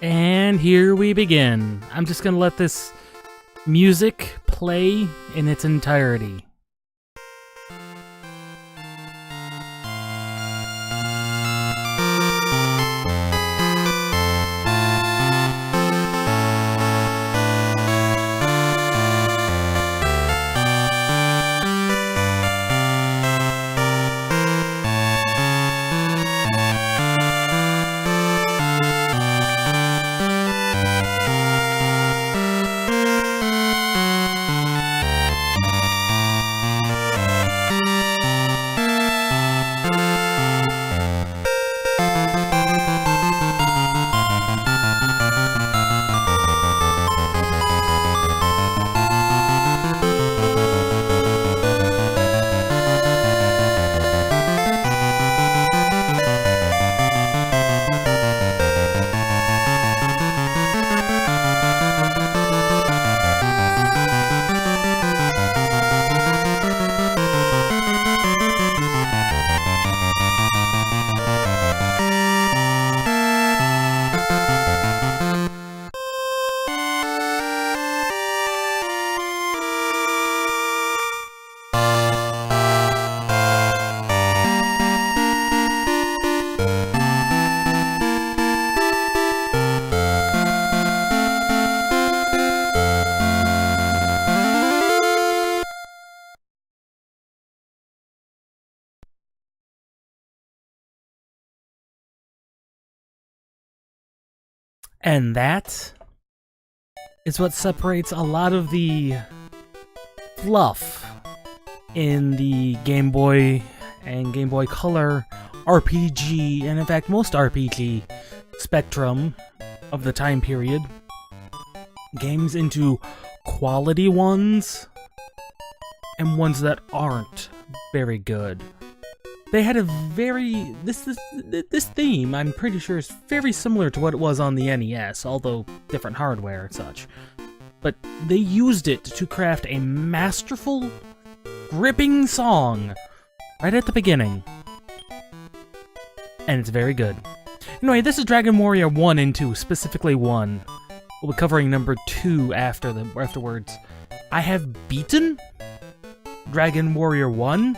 And here we begin. I'm just gonna let this music play in its entirety. And that is what separates a lot of the fluff in the Game Boy and Game Boy Color RPG, and in fact most RPG spectrum of the time period. Games into quality ones and ones that aren't very good. They had a very... This theme, I'm pretty sure, is very similar to what it was on the NES, although different hardware and such. But they used it to craft a masterful, gripping song right at the beginning. And it's very good. Anyway, this is Dragon Warrior 1 and 2, specifically 1. We'll be covering number 2 afterwards. I have beaten Dragon Warrior 1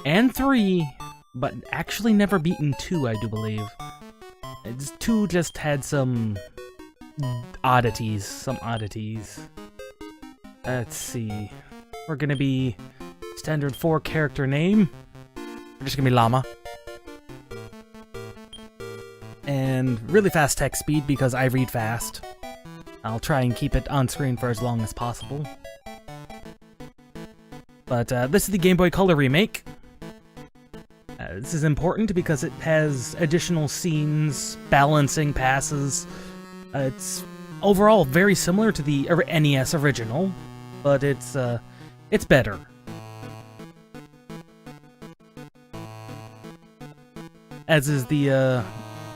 and 3, but actually never beaten 2, I do believe. 2 just had some oddities, Let's see. We're gonna be standard 4-character name. We're just gonna be Llama. And really fast text speed because I read fast. I'll try and keep it on screen for as long as possible. But this is the Game Boy Color remake. This is important because it has additional scenes, balancing passes. It's overall very similar to the NES original, but it's better. As is the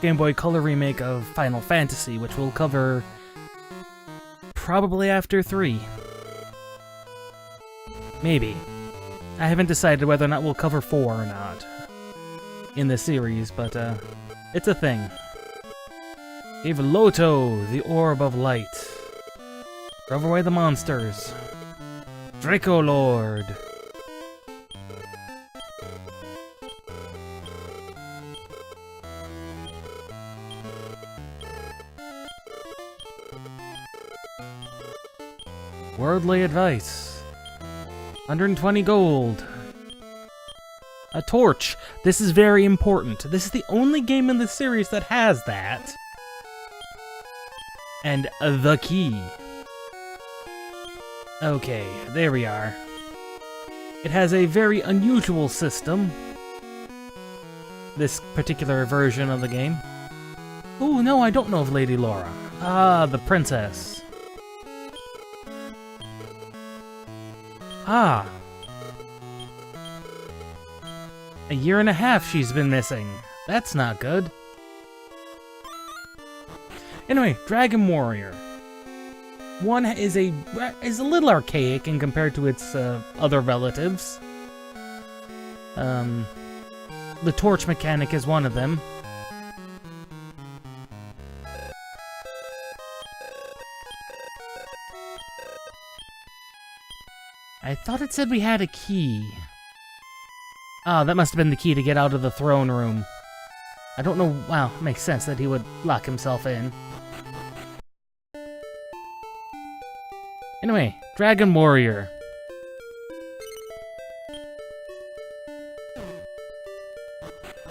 Game Boy Color remake of Final Fantasy, which we'll cover probably after 3. Maybe. I haven't decided whether or not we'll cover 4 or not in the series, but it's a thing. Gave LOTO, the Orb of Light. Drove away the monsters. Draco Lord. Worldly advice. 120 gold. A torch. This is very important. This is the only game in the series that has that. And the key. Okay, there we are. It has a very unusual system. This particular version of the game. Ooh, no, I don't know of Lady Laura. Ah, the princess. Ah. A year and a half she's been missing. That's not good. Anyway, Dragon Warrior. 1 is a little archaic in compared to its other relatives. The torch mechanic is one of them. I thought it said we had a key. Oh, that must have been the key to get out of the throne room. I don't know. Well, makes sense that he would lock himself in. Anyway, Dragon Warrior.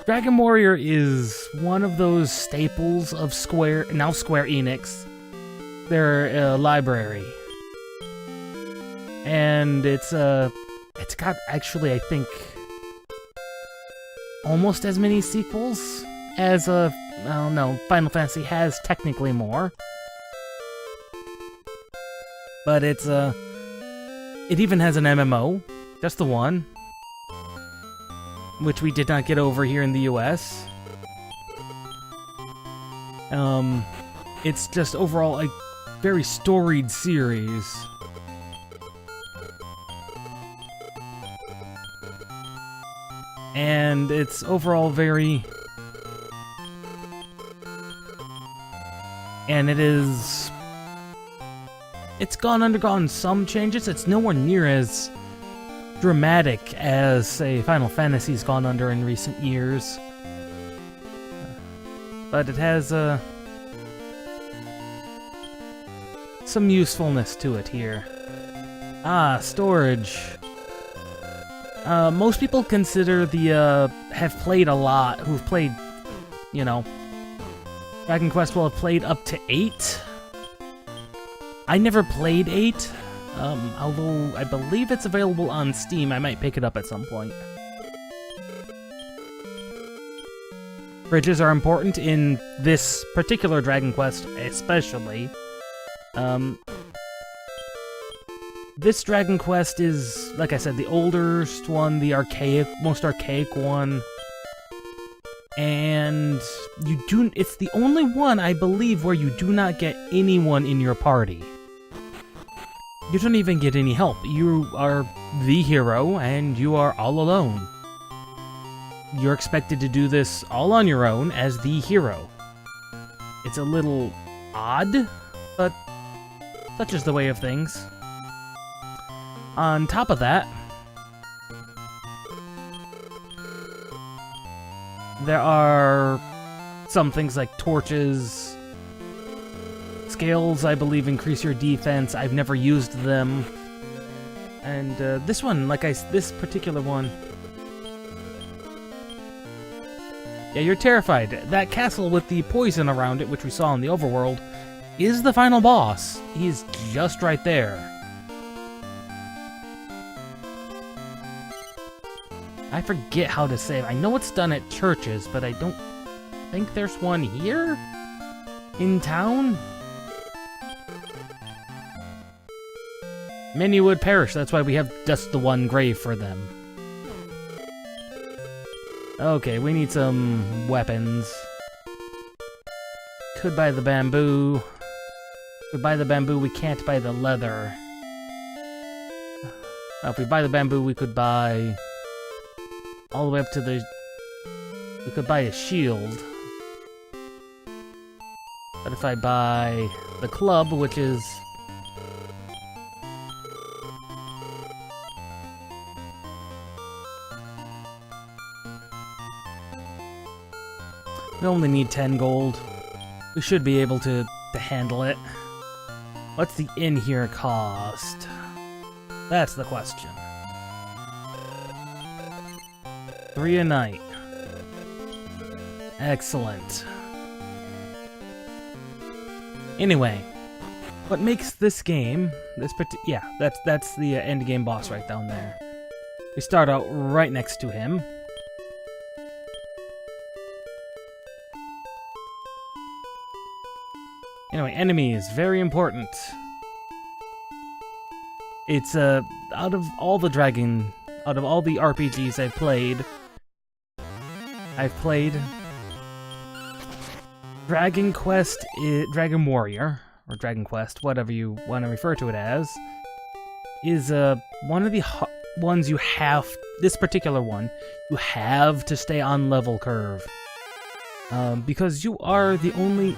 Dragon Warrior is one of those staples of Square Enix. Their library. And it's got actually, I think, almost as many sequels as well, no, Final Fantasy has technically more. But it even has an MMO, just the one, which we did not get over here in the US. It's just overall a very storied series. And it's overall very... And it's undergone some changes. It's nowhere near as dramatic as, say, Final Fantasy's gone under in recent years. But it has some usefulness to it here. Ah, storage. Most people consider have played a lot, who've played, you know, Dragon Quest will have played up to 8. I never played 8, although I believe it's available on Steam. I might pick it up at some point. Bridges are important in this particular Dragon Quest, especially. This Dragon Quest is, like I said, the oldest one, the most archaic one. And it's the only one, I believe, where you do not get anyone in your party. You don't even get any help. You are the hero, and you are all alone. You're expected to do this all on your own as the hero. It's a little odd, but such is the way of things. On top of that, there are some things like torches. Scales, I believe, increase your defense. I've never used them. And this one, this particular one... Yeah, you're terrified. That castle with the poison around it, which we saw in the overworld, is the final boss. He's just right there. I forget how to save. I know it's done at churches, but I don't think there's one here? In town? Many would perish, that's why we have just the one grave for them. Okay, we need some weapons. Could buy the bamboo. Could buy the bamboo, we can't buy the leather. Now, if we buy the bamboo, we could buy... all the way up to the... we could buy a shield. But if I buy the club, which is... we only need 10 gold. We should be able to handle it. What's the inn here cost? That's the question. 3 a night. Excellent. Anyway, what makes this game, that's the end game boss right down there. We start out right next to him. Anyway, enemies, very important. It's out of all the RPGs I've played Dragon Quest, Dragon Warrior, or Dragon Quest, whatever you want to refer to it as, is one of the ones you have, this particular one, you have to stay on level curve. Because you are the only,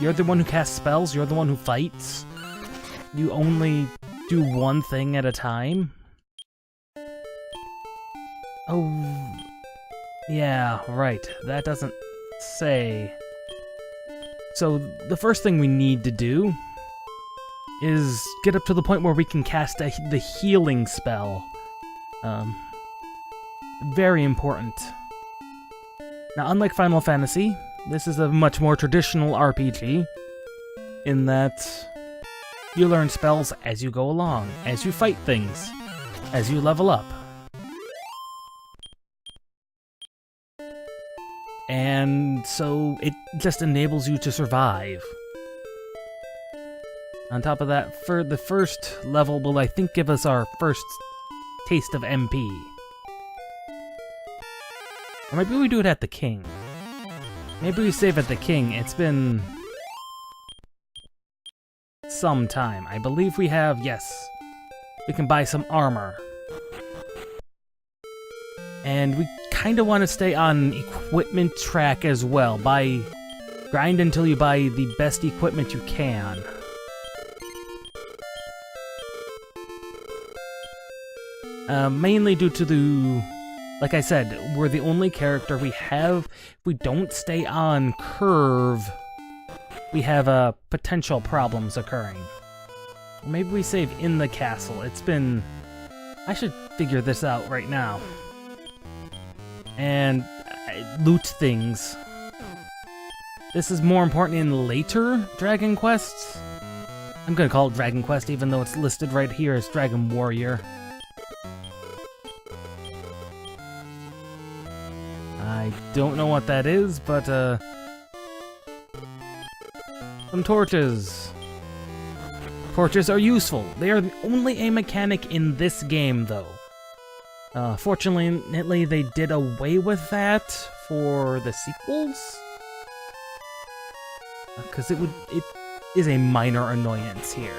you're the one who casts spells, you're the one who fights. You only do one thing at a time. Oh, yeah, right. That doesn't say. So the first thing we need to do is get up to the point where we can cast the healing spell. Very important. Now, unlike Final Fantasy, this is a much more traditional RPG in that you learn spells as you go along, as you fight things, as you level up. And so it just enables you to survive. On top of that, for the first level will, I think, give us our first taste of MP. Or maybe we do it at the King. Maybe we save at the King. It's been some time. I believe we have, yes. We can buy some armor. And we kind of want to stay on equipment track as well. Grind until you buy the best equipment you can. Mainly due to like I said, we're the only character we have. If we don't stay on curve, we have potential problems occurring. Maybe we save in the castle. I should figure this out right now. And loot things. This is more important in later Dragon Quests. I'm gonna call it Dragon Quest even though it's listed right here as Dragon Warrior. I don't know what that is, but some torches. Torches are useful. They are only a mechanic in this game, though. Fortunately, they did away with that for the sequels. Because it is a minor annoyance here.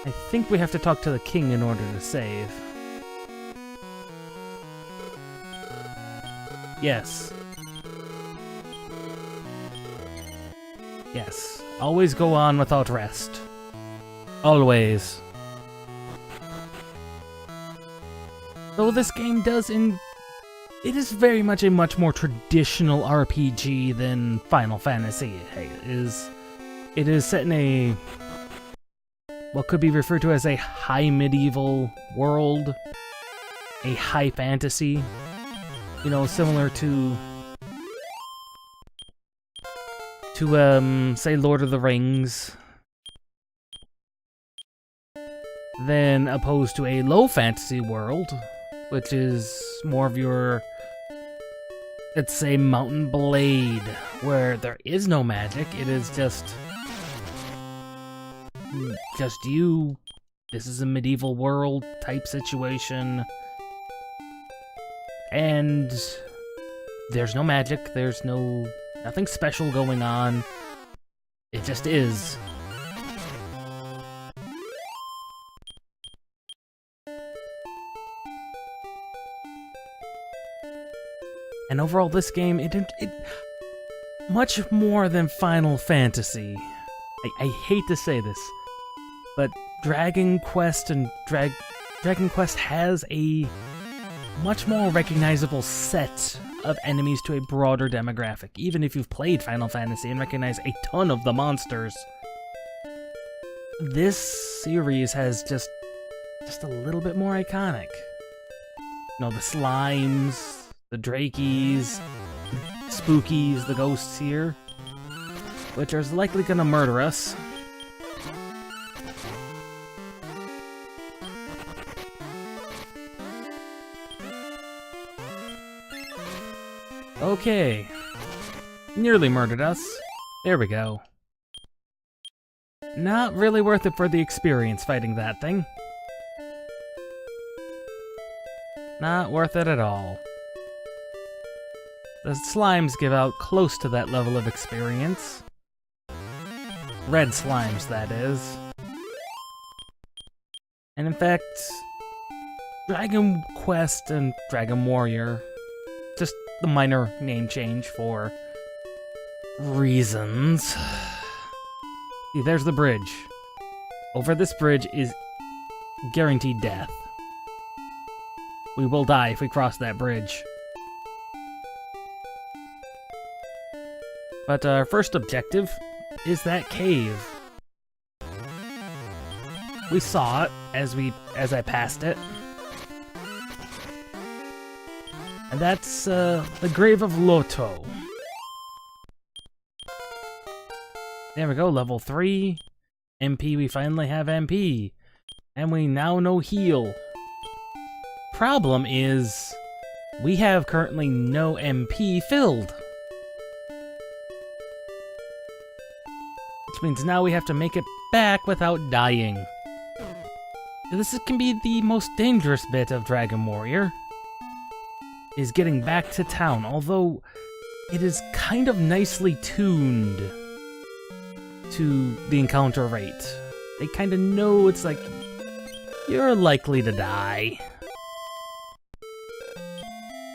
I think we have to talk to the king in order to save. Yes. Yes. Always go on without rest. Always. Though this game it is very much a much more traditional RPG than Final Fantasy. It is set in what could be referred to as a high medieval world, a high fantasy. You know, similar to say Lord of the Rings, then opposed to a low fantasy world, which is more of your, let's say, Mountain Blade, where there is no magic. It is just you. This is a medieval world type situation. And there's no magic, there's nothing special going on. It just is. And overall, this game, it much more than Final Fantasy. I hate to say this, but Dragon Quest and Dragon Quest has a much more recognizable set of enemies to a broader demographic, even if you've played Final Fantasy and recognize a ton of the monsters. This series has just a little bit more iconic. You know, the slimes, the drakies, spookies, the ghosts here, which are likely gonna murder us. Okay. Nearly murdered us. There we go. Not really worth it for the experience fighting that thing. Not worth it at all. The slimes give out close to that level of experience. Red slimes, that is. And in fact, Dragon Quest and Dragon Warrior, just the minor name change for reasons. See, there's the bridge. Over this bridge is guaranteed death. We will die if we cross that bridge. But our first objective is that cave. We saw it as I passed it. And that's the grave of LOTO. There we go, level 3. MP, we finally have MP. And we now know heal. Problem is, we have currently no MP filled. Which means now we have to make it back without dying. This can be the most dangerous bit of Dragon Warrior, is getting back to town, although it is kind of nicely tuned to the encounter rate. They kind of know it's like, you're likely to die.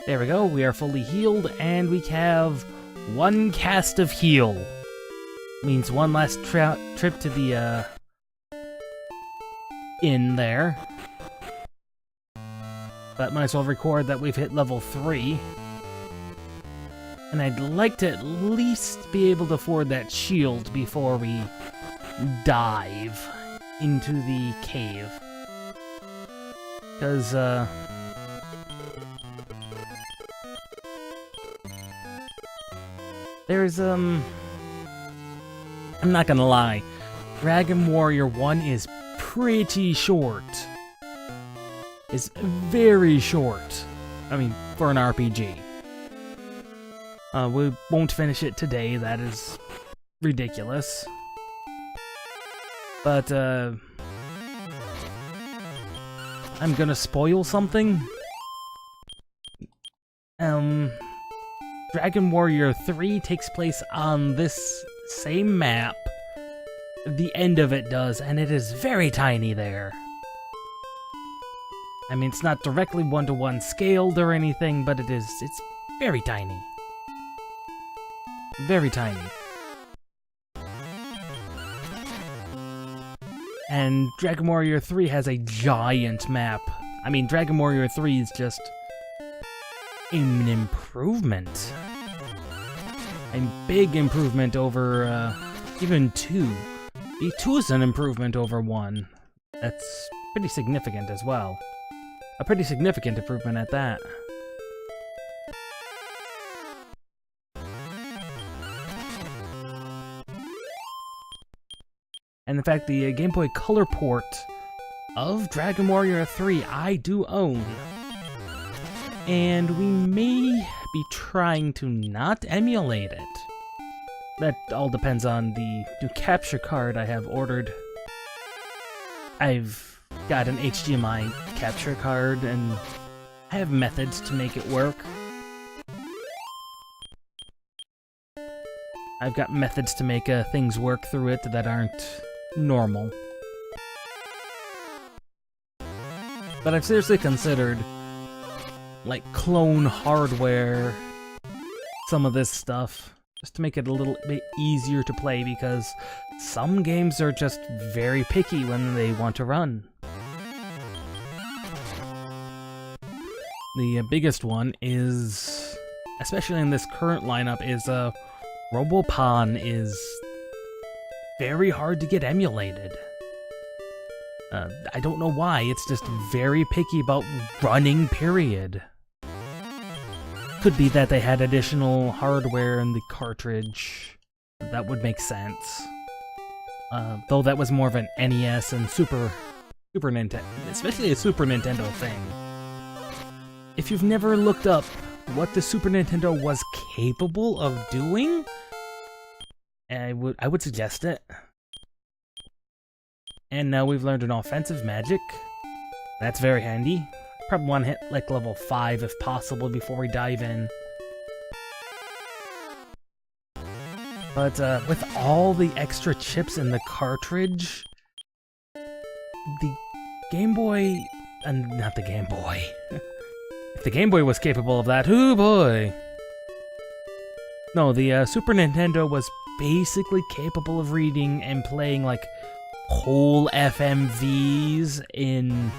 There we go, we are fully healed, and we have 1 cast of heal. Means one last trip to the inn there. But might as well record that we've hit level 3. And I'd like to at least be able to afford that shield before we dive into the cave. Because, there's, I'm not gonna lie, Dragon Warrior 1 is pretty short. It's very short. I mean, for an RPG. We won't finish it today, that is ridiculous. But, I'm gonna spoil something. Dragon Warrior 3 takes place on this same map. The end of it does, and it is very tiny there. I mean, it's not directly one-to-one scaled or anything, but it's very tiny. Very tiny. And Dragon Warrior 3 has a giant map. I mean, Dragon Warrior 3 is just an improvement. A big improvement over, even 2. The 2 is an improvement over 1. That's pretty significant as well. A pretty significant improvement at that. And in fact, the Game Boy Color port of Dragon Warrior 3 I do own. And we may be trying to not emulate it. That all depends on the new capture card I have ordered. I've got an HDMI capture card, and I have methods to make it work. I've got methods to make things work through it that aren't normal. But I've seriously considered, like, clone hardware, some of this stuff, just to make it a little bit easier to play, because some games are just very picky when they want to run. The biggest one is, especially in this current lineup, is Robopon is very hard to get emulated. I don't know why, it's just very picky about running, period. Could be that they had additional hardware in the cartridge. That would make sense. Though that was more of an NES and Super Nintendo, especially a Super Nintendo thing. If you've never looked up what the Super Nintendo was capable of doing, I would suggest it. And now we've learned an offensive magic. That's very handy. Probably want to hit like level 5 if possible before we dive in. But with all the extra chips in the cartridge, the Game Boy, and not the Game Boy. If the Game Boy was capable of that, oh boy! No, the Super Nintendo was basically capable of reading and playing like whole FMVs in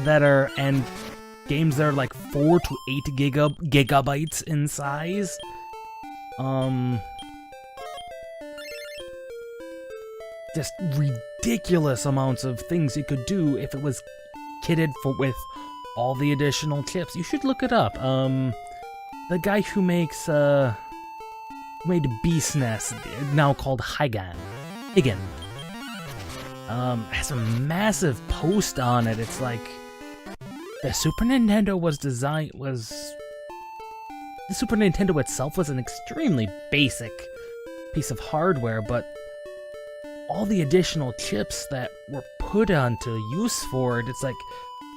that are, and games that are like 4 to 8 gigabytes in size. Just ridiculous amounts of things you could do if it was kitted with all the additional chips. You should look it up. The guy who makes, made Beast Nest, now called Higan, has a massive post on it. It's like, the Super Nintendo the Super Nintendo itself was an extremely basic piece of hardware, but all the additional chips that were put onto use for it, it's like,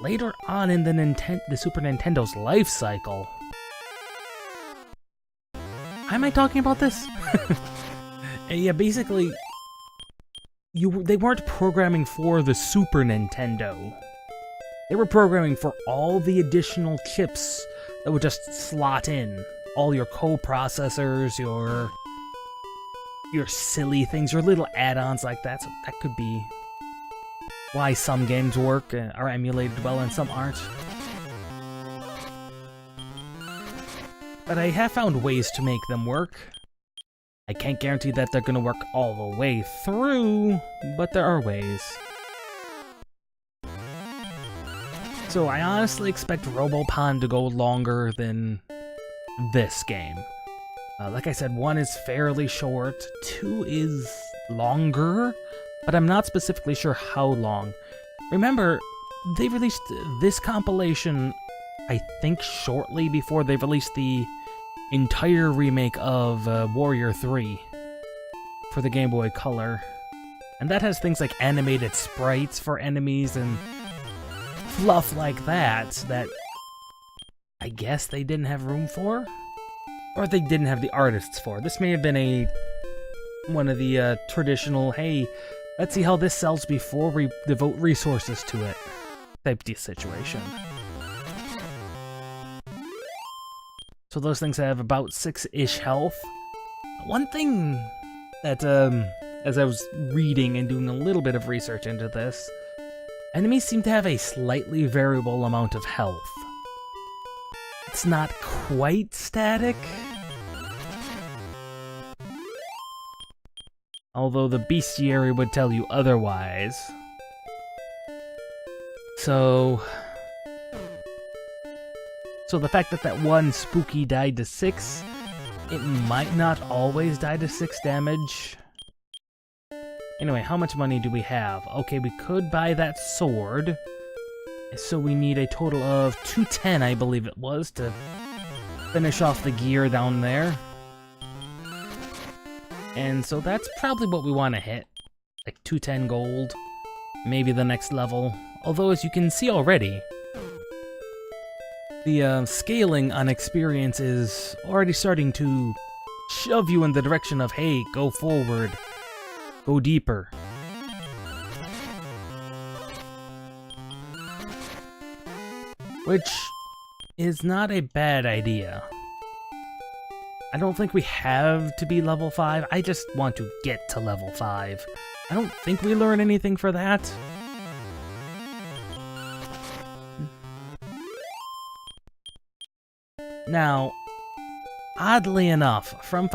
later on in the Super Nintendo's life cycle. Am I talking about this? Yeah, basically, they weren't programming for the Super Nintendo. They were programming for all the additional chips that would just slot in. All your co-processors, your silly things, your little add-ons like that. So that could be why some games work, are emulated well, and some aren't. But I have found ways to make them work. I can't guarantee that they're gonna work all the way through, but there are ways. So I honestly expect Robopon to go longer than this game. Like I said, 1 is fairly short, 2 is longer, but I'm not specifically sure how long. Remember, they released this compilation, I think, shortly before they released the entire remake of Warrior 3 for the Game Boy Color. And that has things like animated sprites for enemies and fluff like that, that I guess they didn't have room for? Or they didn't have the artists for. This may have been one of the traditional, hey, let's see how this sells before we devote resources to it type of situation. So those things have about 6-ish health. One thing that, as I was reading and doing a little bit of research into this, enemies seem to have a slightly variable amount of health. It's not quite static, although the bestiary would tell you otherwise. So the fact that that one Spooky died to 6, it might not always die to 6 damage. Anyway, how much money do we have? Okay, we could buy that sword. So we need a total of 210, I believe it was, to finish off the gear down there. And so that's probably what we want to hit. Like 210 gold. Maybe the next level. Although, as you can see already, the scaling on experience is already starting to shove you in the direction of, hey, go forward. Go deeper. Which is not a bad idea. I don't think we have to be level 5, I just want to get to level 5. I don't think we learn anything for that. Now, oddly enough, from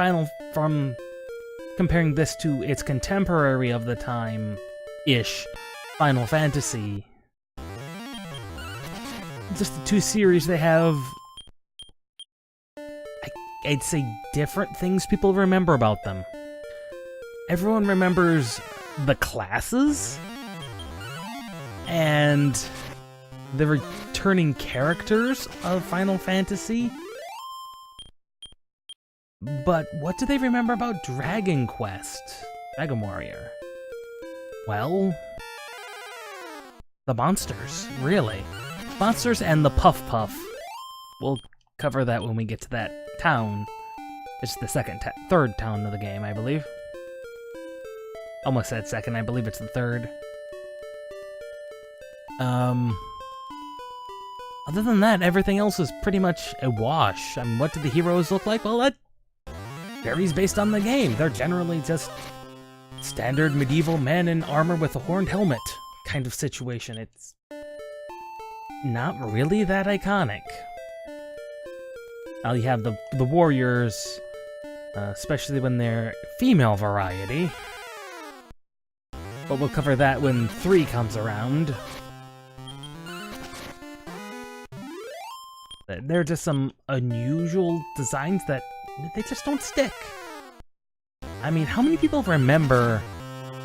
comparing this to its contemporary of the time-ish, Final Fantasy, just the two series, they have, I'd say, different things people remember about them. Everyone remembers the classes and the returning characters of Final Fantasy. But what do they remember about Dragon Quest? Dragon Warrior? Well, the monsters, really. Monsters and the Puff Puff. We'll cover that when we get to that town. It's the third town of the game, I believe. Almost said second, I believe it's the third. Other than that, everything else is pretty much a wash. I mean, what do the heroes look like? Well, that varies based on the game. They're generally just standard medieval men in armor with a horned helmet kind of situation. not really that iconic. Now you have the warriors, especially when they're female variety. But we'll cover that when 3 comes around. There are just some unusual designs that they just don't stick. I mean, how many people remember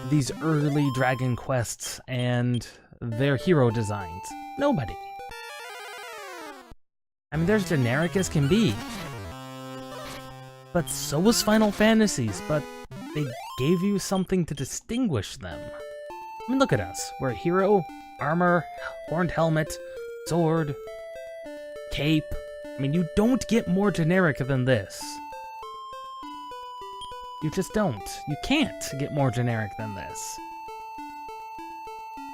these early Dragon Quests and their hero designs? Nobody. I mean, they're as generic as can be. But so was Final Fantasies, but they gave you something to distinguish them. I mean, look at us. We're a hero, armor, horned helmet, sword, cape. I mean, you don't get more generic than this. You just don't. You can't get more generic than this.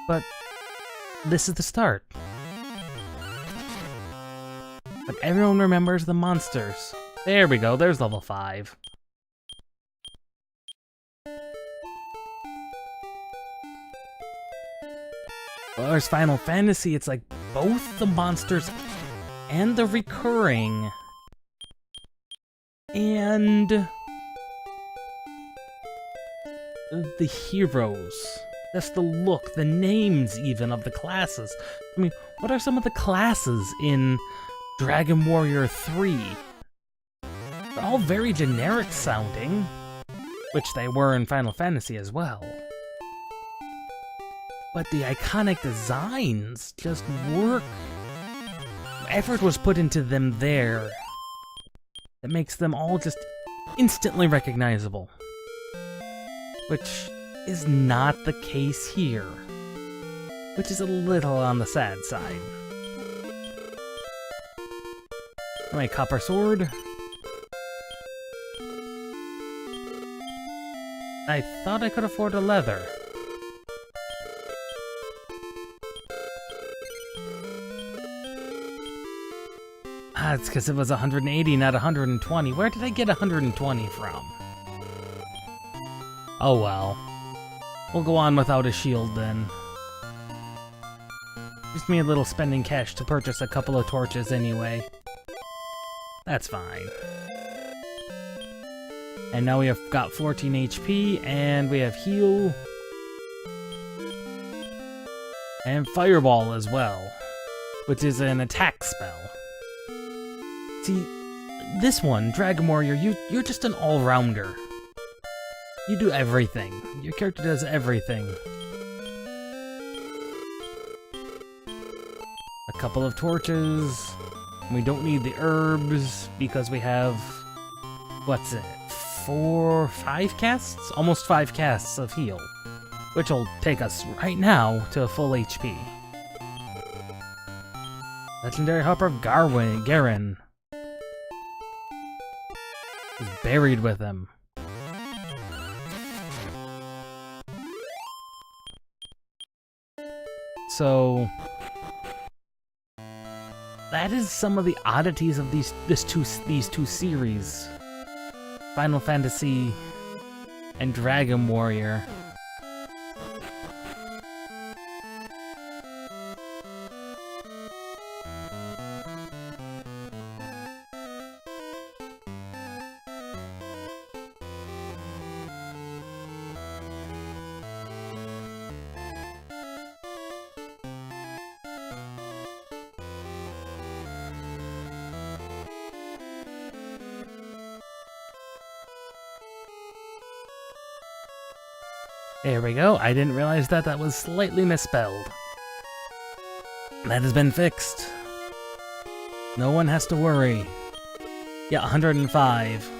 But this is the start. But everyone remembers the monsters. There we go, there's level 5. Well, there's Final Fantasy, it's like both the monsters and the recurring. And the heroes. That's the look, the names even of the classes. I mean, what are some of the classes in Dragon Warrior 3? They're all very generic sounding, which they were in Final Fantasy as well. But the iconic designs just work. Effort was put into them there that makes them all just instantly recognizable. Which is not the case here. Which is a little on the sad side. My copper sword. I thought I could afford a leather. Ah, it's because it was 180, not 120. Where did I get 120 from? Oh well. We'll go on without a shield then. Just me a little spending cash to purchase a couple of torches anyway. That's fine. And now we have got 14 HP, and we have heal. And fireball as well, which is an attack spell. See, this one, Dragon Warrior, you're just an all-rounder. You do everything. Your character does everything. A couple of torches. We don't need the herbs because we have, what's it, 5 casts? Almost 5 casts of heal, which will take us right now to full HP. Legendary Harper of Garen is buried with him. So that is some of the oddities of these two series, Final Fantasy and Dragon Warrior. There we go. I didn't realize that was slightly misspelled. That has been fixed. No one has to worry. Yeah, 105.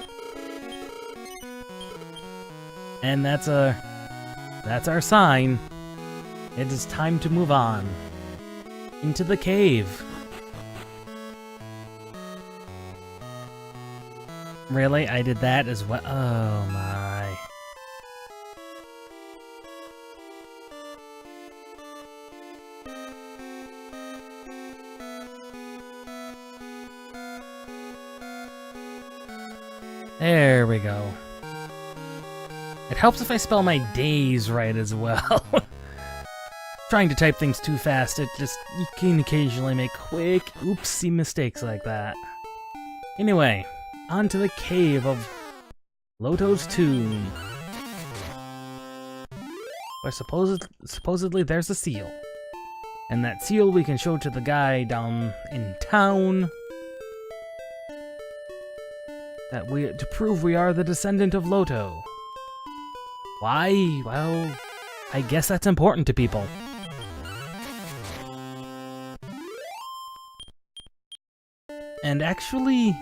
And that's our sign. It is time to move on. Into the cave. Really? I did that as well? Oh my. There we go. It helps if I spell my days right as well. trying to type things too fast, you can occasionally make quick oopsie mistakes like that. Anyway, on to the cave of Loto's tomb. Where supposedly there's a seal. And that seal we can show to the guy down in town. To prove we are the descendant of Loto. Why? Well, I guess that's important to people. And actually,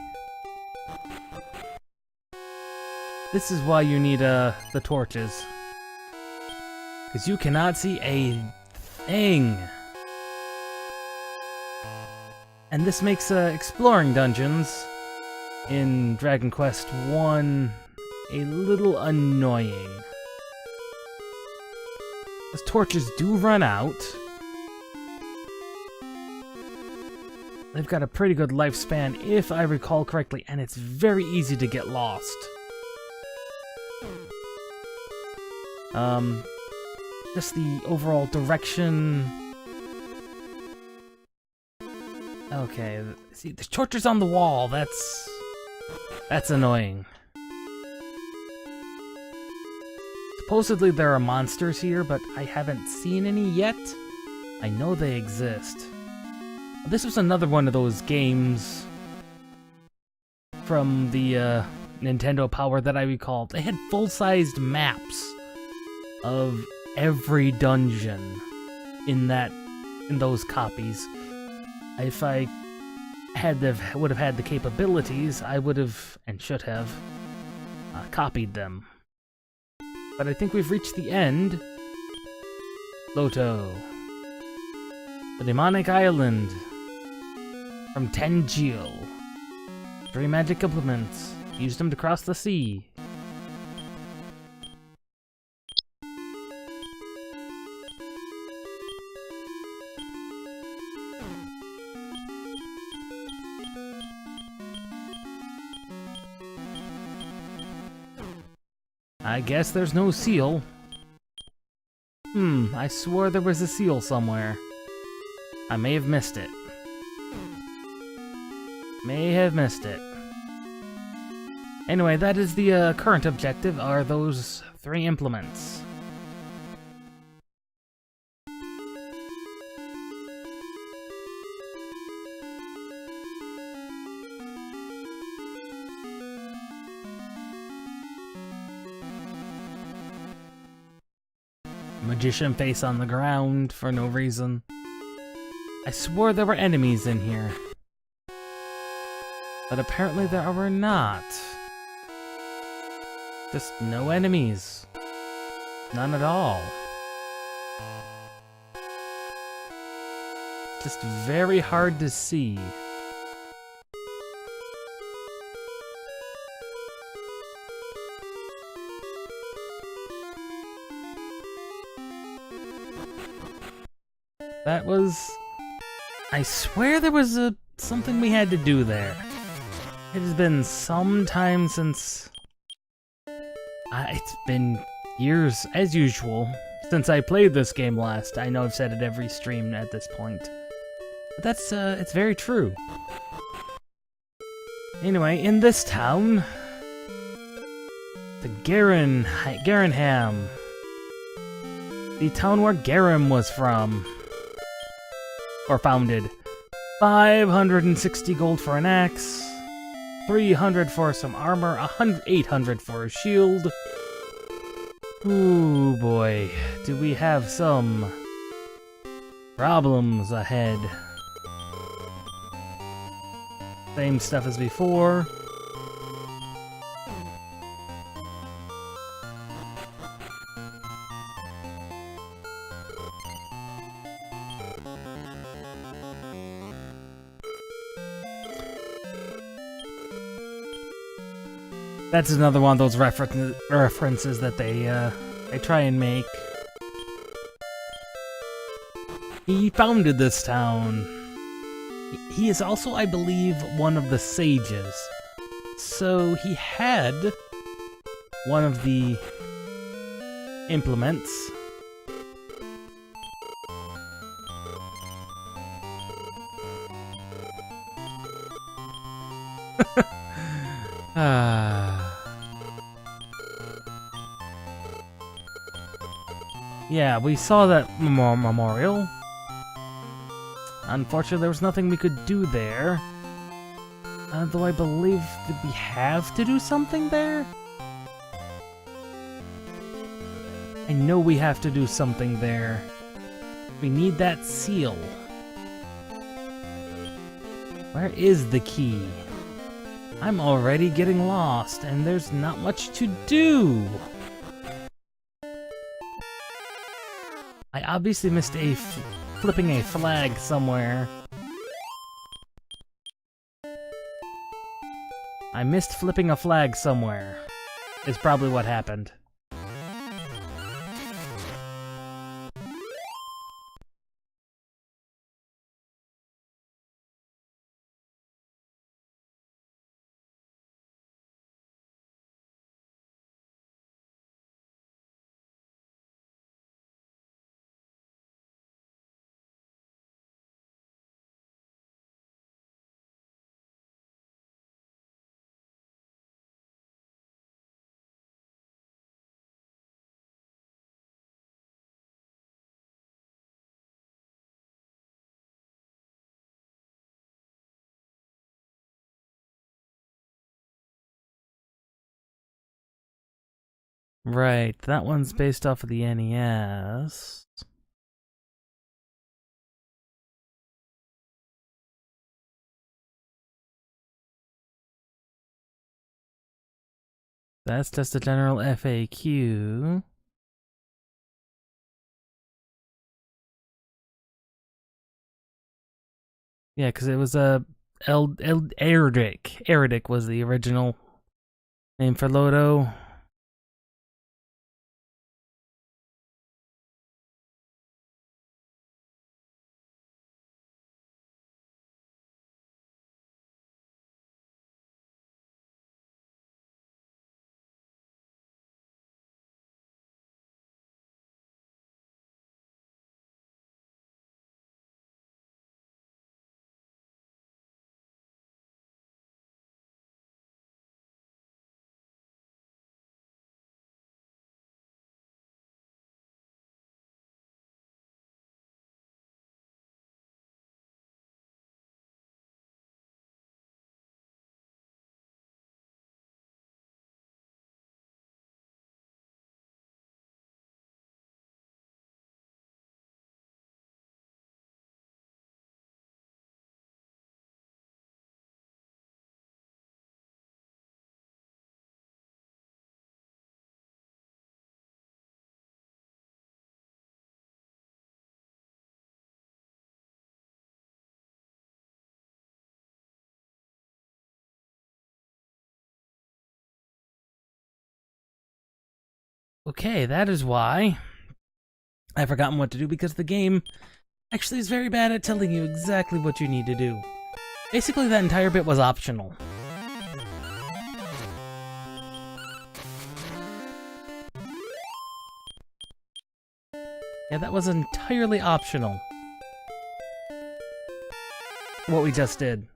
this is why you need the torches. Because you cannot see a thing. And this makes exploring dungeons in Dragon Quest I a little annoying. Those torches do run out. They've got a pretty good lifespan, if I recall correctly, and it's very easy to get lost. Just the overall direction. Okay, see, the torches on the wall, that's annoying. Supposedly there are monsters here, but I haven't seen any yet. I know they exist. This was another one of those games from the Nintendo Power that I recall. They had full-sized maps of every dungeon in those copies. If I would have had the capabilities, I would have and should have copied them. But I think we've reached the end. Loto, the demonic island from Tanjil. 3 magic implements. Used them to cross the sea. I guess there's no seal. I swore there was a seal somewhere. I may have missed it. Anyway, that is the current objective, are those 3 implements. Magician face on the ground for no reason. I swore there were enemies in here. But apparently there were not. Just no enemies. None at all. Just very hard to see. That was... I swear there was something we had to do there. It has been some time since... it's been years, as usual, since I played this game last. I know I've said it every stream at this point. But that's, it's very true. Anyway, in this town... the Garenham. The town where Garam was from. Or founded. 560 gold for an axe. 300 for some armor. 800 for a shield. Ooh boy, do we have some problems ahead. Same stuff as before. That's another one of those references that they try and make. He founded this town. He is also, I believe, one of the sages. So he had one of the implements. Yeah, we saw that memorial. Unfortunately, there was nothing we could do there. Though I believe that we have to do something there? I know we have to do something there. We need that seal. Where is the key? I'm already getting lost, and there's not much to do. I obviously missed flipping a flag somewhere. I missed flipping a flag somewhere. Is probably what happened. Right, that one's based off of the NES. That's just a general FAQ. Yeah, because it was a Erdic. Erdic was the original name for LOTO. Okay, that is why I've forgotten what to do, because the game actually is very bad at telling you exactly what you need to do. Basically, that entire bit was optional. Yeah, that was entirely optional. What we just did.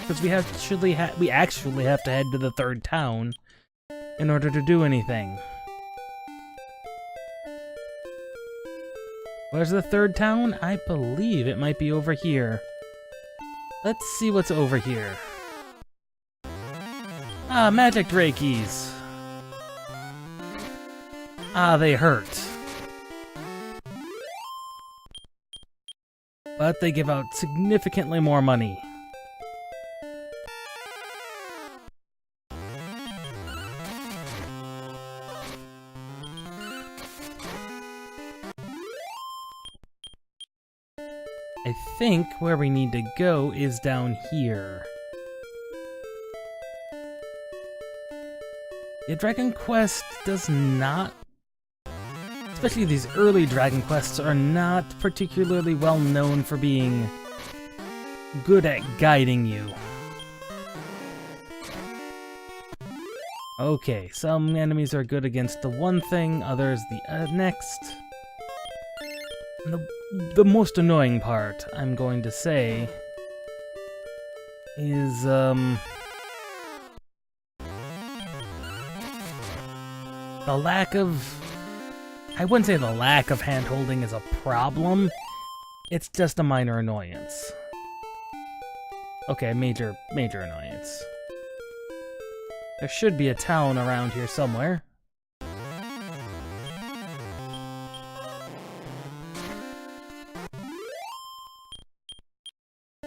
Because we actually have to head to the third town in order to do anything. Where's the third town? I believe it might be over here. Let's see what's over here. Ah, magic Drakes. Ah, they hurt. But they give out significantly more money. I think where we need to go is down here. Yeah, Dragon Quest does not... Especially these early Dragon Quests are not particularly well known for being good at guiding you. Okay, some enemies are good against the one thing, others the next. And the most annoying part, I'm going to say, is, the lack of... I wouldn't say the lack of hand-holding is a problem, it's just a minor annoyance. Okay, major annoyance. There should be a town around here somewhere.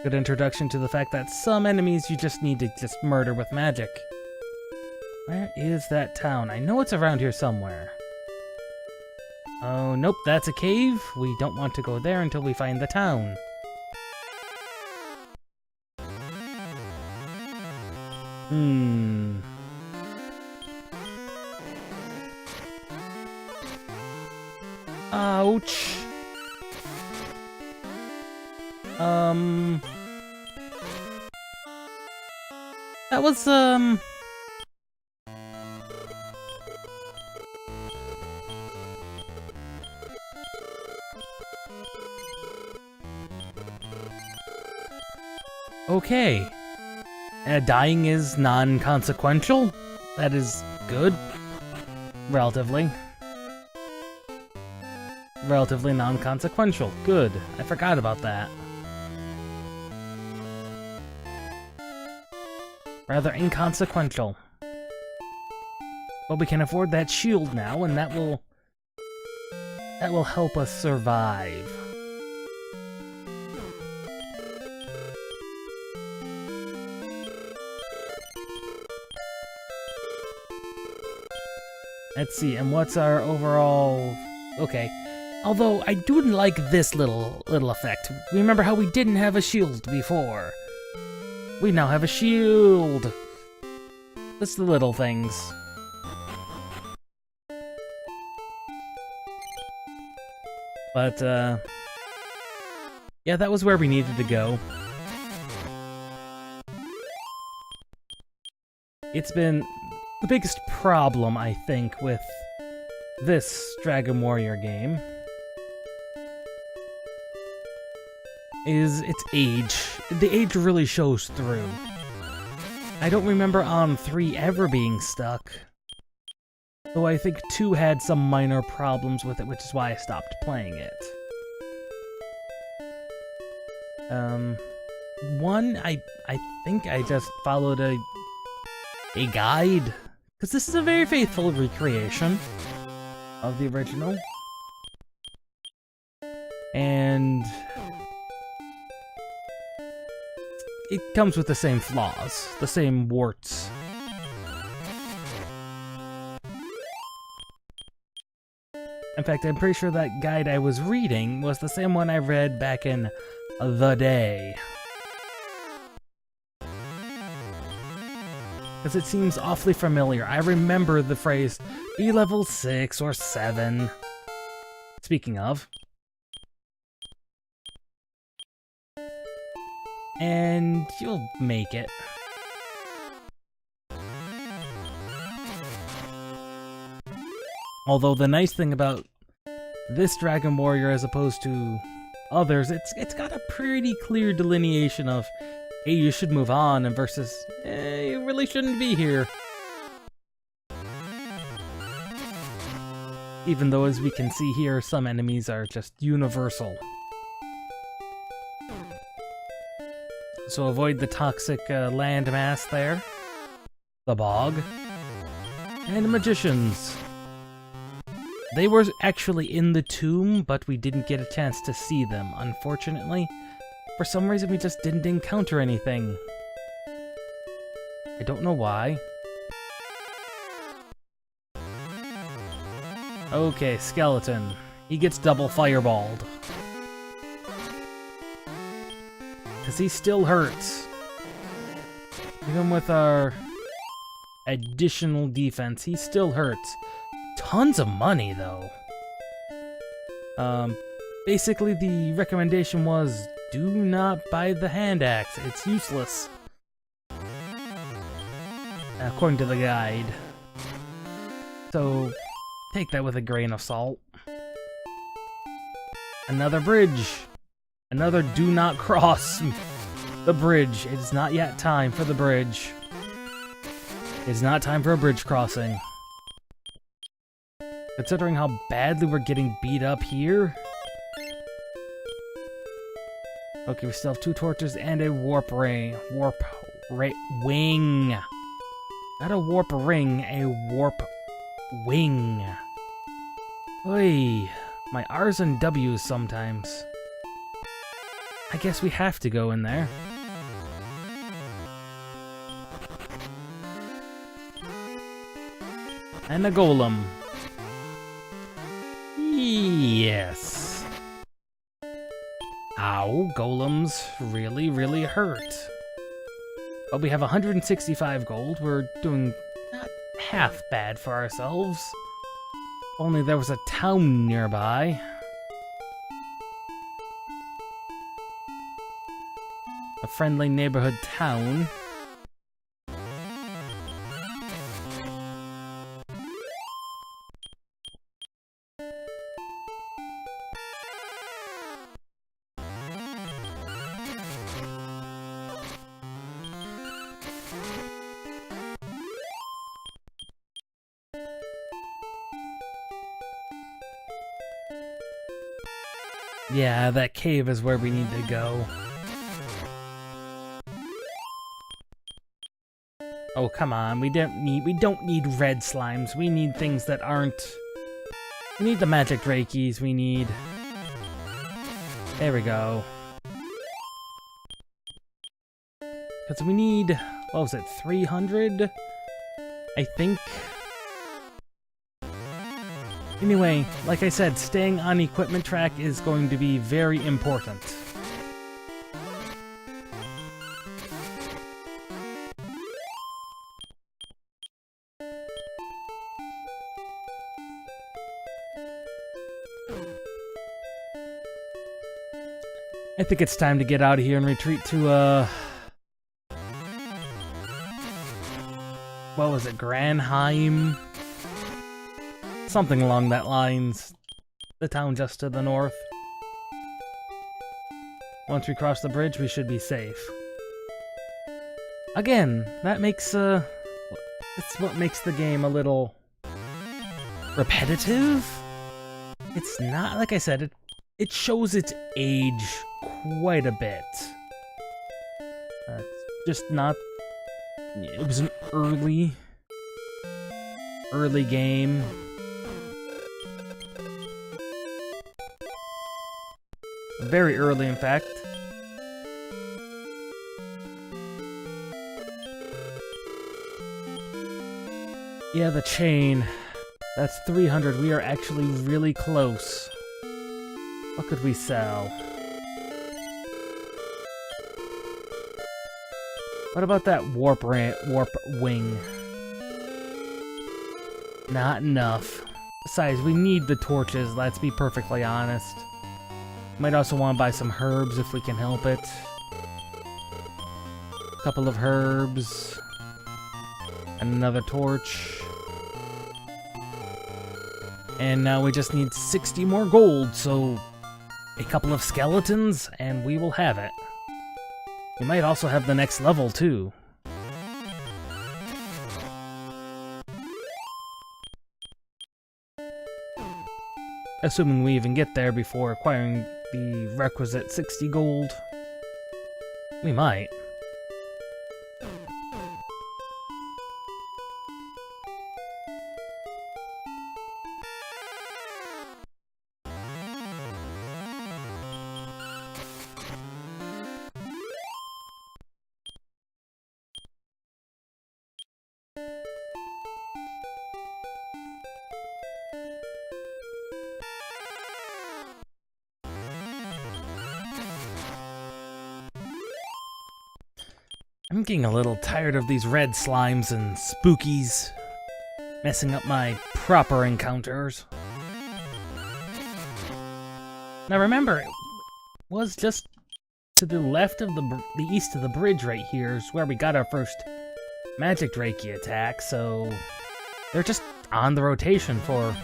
Good introduction to the fact that some enemies you just need to just murder with magic. Where is that town? I know it's around here somewhere. Oh, nope, that's a cave. We don't want to go there until we find the town. Ouch. That was, okay. Dying is non-consequential. That is good. Relatively. Relatively non-consequential. Good. I forgot about that. Rather inconsequential. But we can afford that shield now, and that will help us survive. Let's see, and what's our overall... Okay. Although, I do like this little effect. Remember how we didn't have a shield before? We now have a shield! That's the little things. But, yeah, that was where we needed to go. It's been the biggest problem, I think, with this Dragon Warrior game is its age. The age really shows through. I don't remember on 3 ever being stuck, though I think 2 had some minor problems with it, which is why I stopped playing it. 1, I think I just followed a guide, because this is a very faithful recreation of the original. And it comes with the same flaws, the same warts. In fact, I'm pretty sure that guide I was reading was the same one I read back in the day. Because it seems awfully familiar. I remember the phrase, be level 6 or 7. Speaking of. And you'll make it. Although the nice thing about this Dragon Warrior as opposed to others, it's got a pretty clear delineation of, hey, you should move on, and versus, you really shouldn't be here. Even though, as we can see here, some enemies are just universal. So avoid the toxic landmass there. The bog. And the magicians. They were actually in the tomb, but we didn't get a chance to see them, unfortunately. For some reason, we just didn't encounter anything. I don't know why. Okay, skeleton. He gets double fireballed. Because he still hurts. Even with our additional defense, he still hurts. Tons of money, though. Basically, the recommendation was, do not buy the hand axe. It's useless. According to the guide. So, take that with a grain of salt. Another bridge! Another do not cross the bridge. It is not yet time for the bridge. It is not time for a bridge crossing. Considering how badly we're getting beat up here. Okay, we still have 2 torches and a warp ring. Wing. Not a warp ring, a warp wing. Oy, my R's and W's sometimes. I guess we have to go in there. And a golem. Yes. Ow, golems really, really hurt. But we have 165 gold. We're doing not half bad for ourselves. If only there was a town nearby. A friendly neighborhood town. Yeah, that cave is where we need to go. Oh, come on. We don't need red slimes. We need things that aren't... We need the magic drakeys. We need... There we go. Because we need... What was it? 300? I think... Anyway, like I said, staying on equipment track is going to be very important. I think it's time to get out of here and retreat to, what was it, Granheim? Something along that lines. The town just to the north. Once we cross the bridge, we should be safe. Again, that makes, it's what makes the game a little... repetitive? It's not, like I said, it shows its age quite a bit. It's just not... It was an early game. Very early, in fact. Yeah, the chain. That's 300. We are actually really close. What could we sell? What about that warp wing? Not enough. Besides, we need the torches, let's be perfectly honest. Might also want to buy some herbs if we can help it. A couple of herbs. And another torch. And now we just need 60 more gold, so a couple of skeletons and we will have it. We might also have the next level too. Assuming we even get there before acquiring the requisite 60 gold. We might. I'm getting a little tired of these red slimes and spookies messing up my proper encounters. Now remember, it was just to the left of the east of the bridge right here is where we got our first magic Drakey attack, so They're just on the rotation for,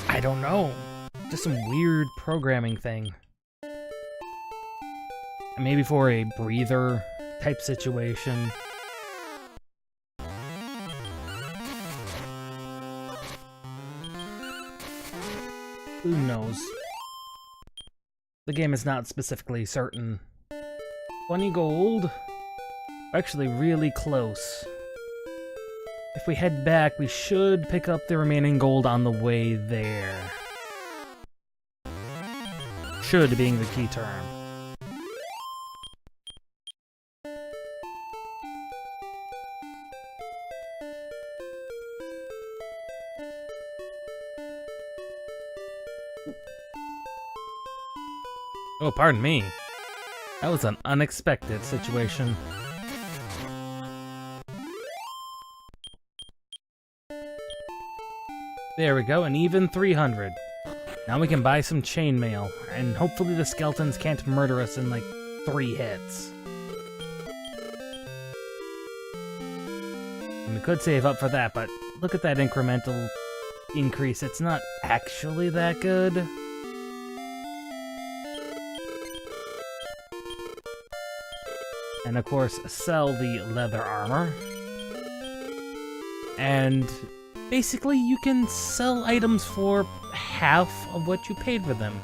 I don't know, just some weird programming thing. Maybe for a breather type situation. Who knows? The game is not specifically certain. 20 gold? Actually, really close. If we head back, we should pick up the remaining gold on the way there. Should being the key term. Oh, pardon me. That was an unexpected situation. There we go, an even 300. Now we can buy some chainmail, and hopefully the skeletons can't murder us in like 3 hits. And we could save up for that, but look at that incremental increase. It's not actually that good. And of course, sell the leather armor. And basically, you can sell items for half of what you paid for them.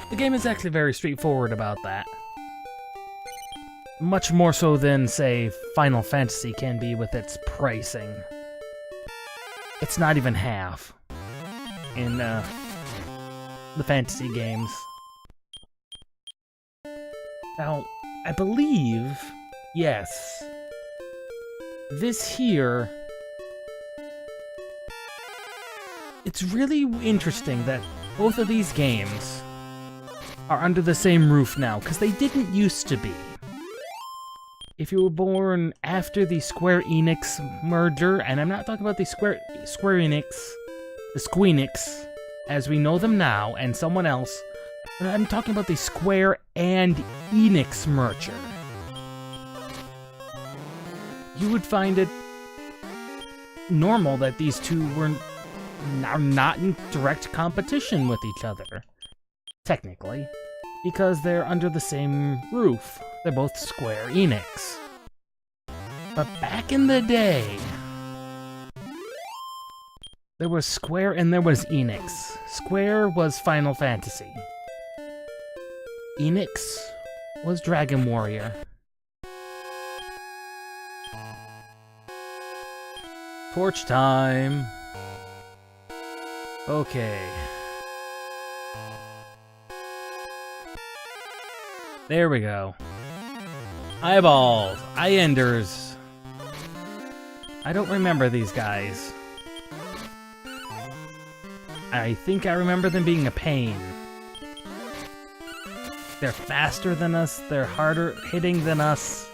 The game is actually very straightforward about that. Much more so than, say, Final Fantasy can be with its pricing. It's not even half in the fantasy games. Now, I believe, yes, this here, it's really interesting that both of these games are under the same roof now, because they didn't used to be. If you were born after the Square Enix merger, and I'm not talking about the Square Enix, the Squeenix, as we know them now, and someone else, I'm talking about the Square and Enix merger. You would find it normal that these two are not in direct competition with each other, technically, because they're under the same roof. They're both Square Enix. But back in the day, there was Square and there was Enix. Square was Final Fantasy. Enix was Dragon Warrior. Torch time. Okay. There we go. Eyeballs. Eye-enders. I don't remember these guys. I think I remember them being a pain. They're faster than us, they're harder hitting than us,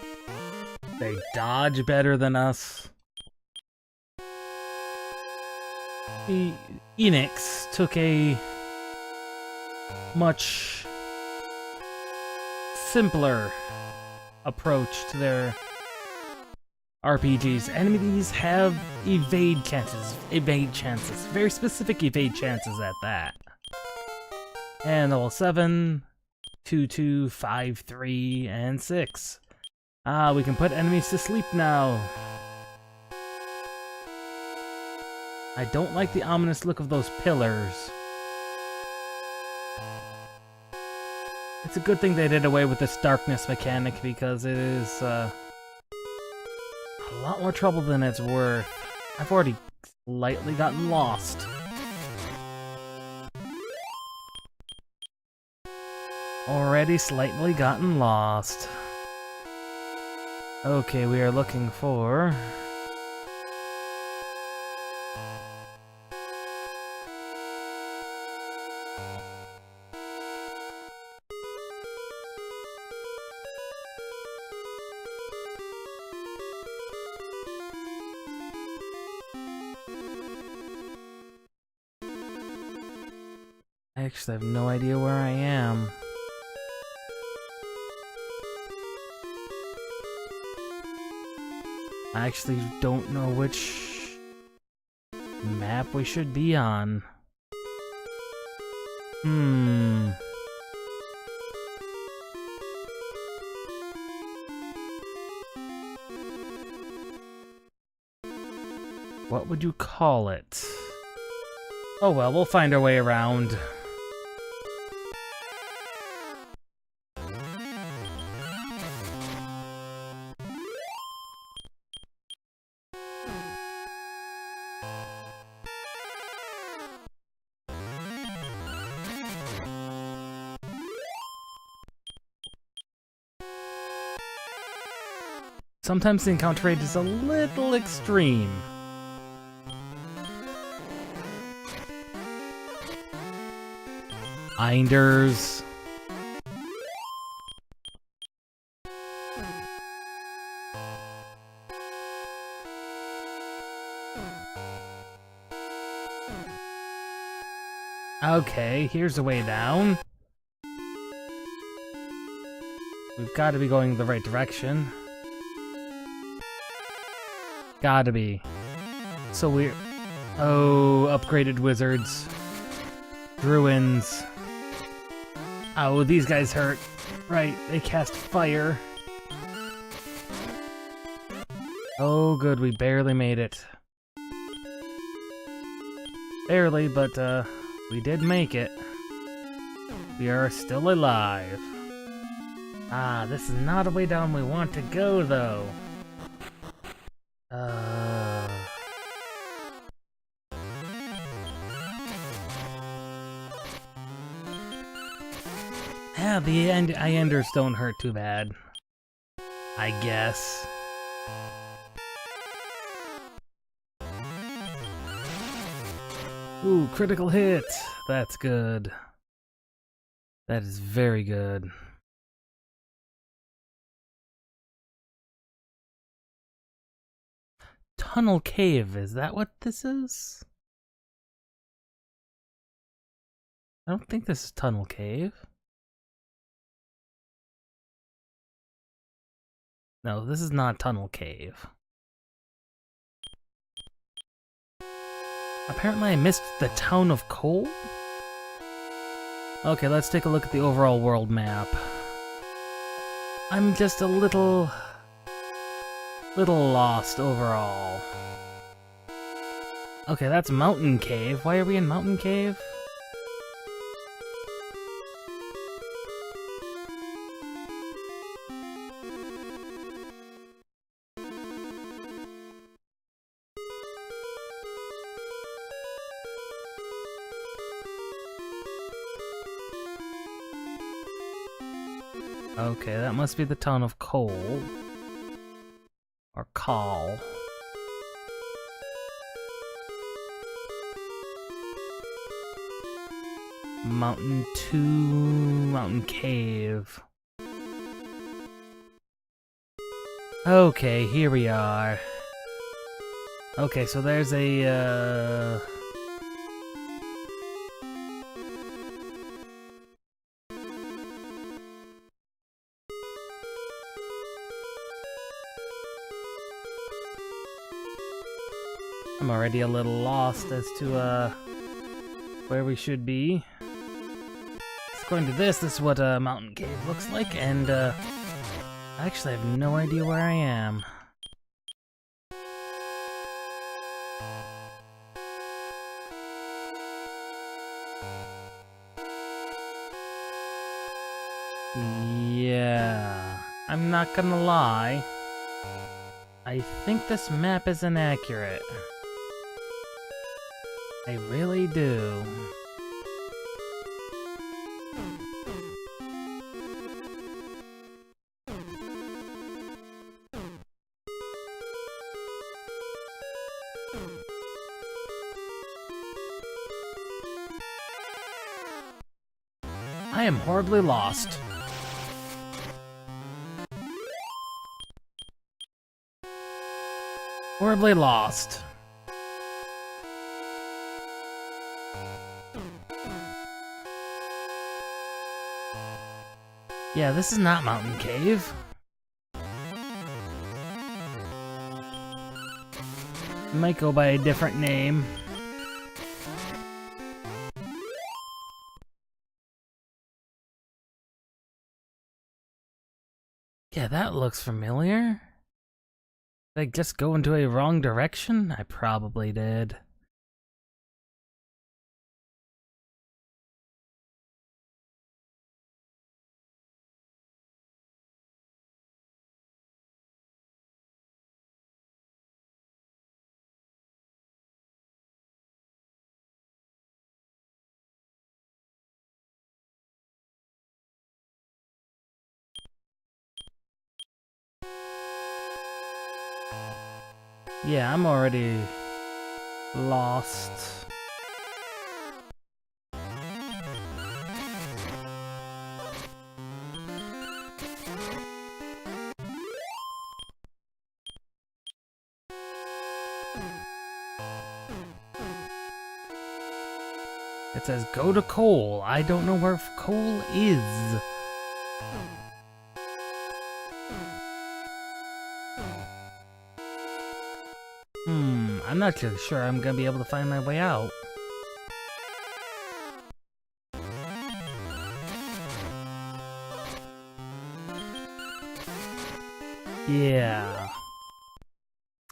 they dodge better than us. The Enix took a much simpler approach to their RPGs. Enemies have evade chances, very specific evade chances at that. And level 7, 2, 2, 5, 3, and 6. Ah, we can put enemies to sleep now. I don't like the ominous look of those pillars. It's a good thing they did away with this darkness mechanic, because it is a lot more trouble than it's worth. I've already slightly gotten lost. Already slightly gotten lost. Okay, we are looking for... I actually have no idea where I am. I actually don't know which map we should be on. What would you call it? Oh well, we'll find our way around. Sometimes the encounter rate is a little extreme. Binders. Okay, here's the way down. We've got to be going the right direction. Gotta be. So we're... Oh, upgraded wizards. Druids. Oh, these guys hurt. Right, they cast fire. Oh, good, we barely made it. Barely, but, we did make it. We are still alive. Ah, this is not a way down we want to go, though. Yeah, the Ienders don't hurt too bad. I guess. Ooh, critical hit! That's good. That is very good. Tunnel Cave, is that what this is? I don't think this is Tunnel Cave. No, this is not Tunnel Cave. Apparently I missed the Town of Coal? Okay, let's take a look at the overall world map. I'm just a little lost overall. Okay, that's Mountain Cave. Why are we in Mountain Cave? Okay, that must be the Town of Coal. Or Call. Mountain 2, Mountain Cave. Okay, here we are. Okay, so there's a, I'm already a little lost as to, where we should be. According to this is what a mountain cave looks like, and, I actually have no idea where I am. Yeah, I'm not gonna lie. I think this map is inaccurate. I really do. I am horribly lost. Horribly lost. Yeah, this is not Mountain Cave. Might go by a different name. Yeah, that looks familiar. Did I just go into a wrong direction? I probably did. Yeah, I'm already lost. It says go to coal. I don't know where coal is. I'm not too sure I'm gonna be able to find my way out. Yeah.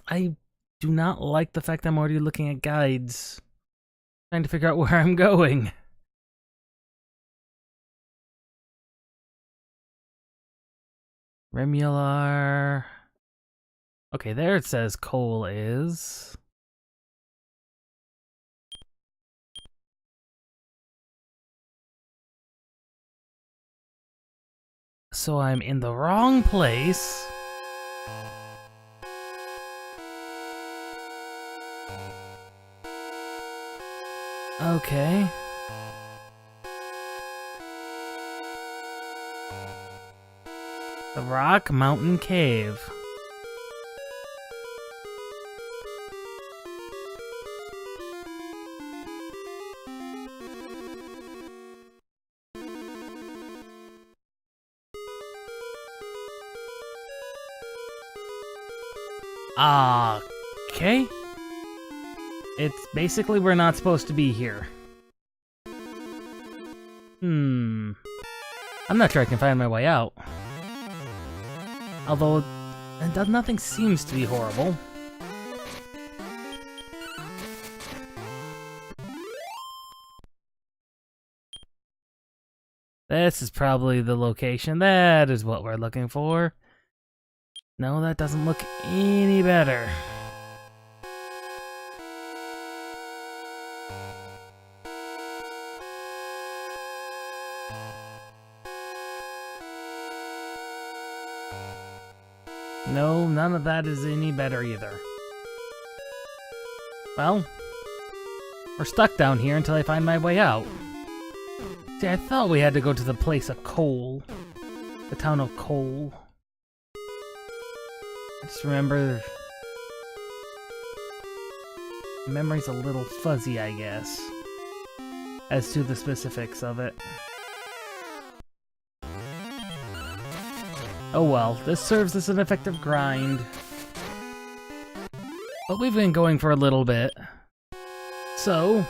I do not like the fact I'm already looking at guides, trying to figure out where I'm going. Remular. Okay, there it says coal is. So I'm in the wrong place. Okay. The Rock Mountain Cave. Okay. It's basically we're not supposed to be here. I'm not sure I can find my way out. Although, nothing seems to be horrible. This is probably the location. That is what we're looking for. No, that doesn't look any better. No, none of that is any better either. Well, we're stuck down here until I find my way out. See, I thought we had to go to the place of coal. The town of Coal. I just remember... memory's a little fuzzy, I guess, as to the specifics of it. Oh well, this serves as an effective grind. But we've been going for a little bit. So,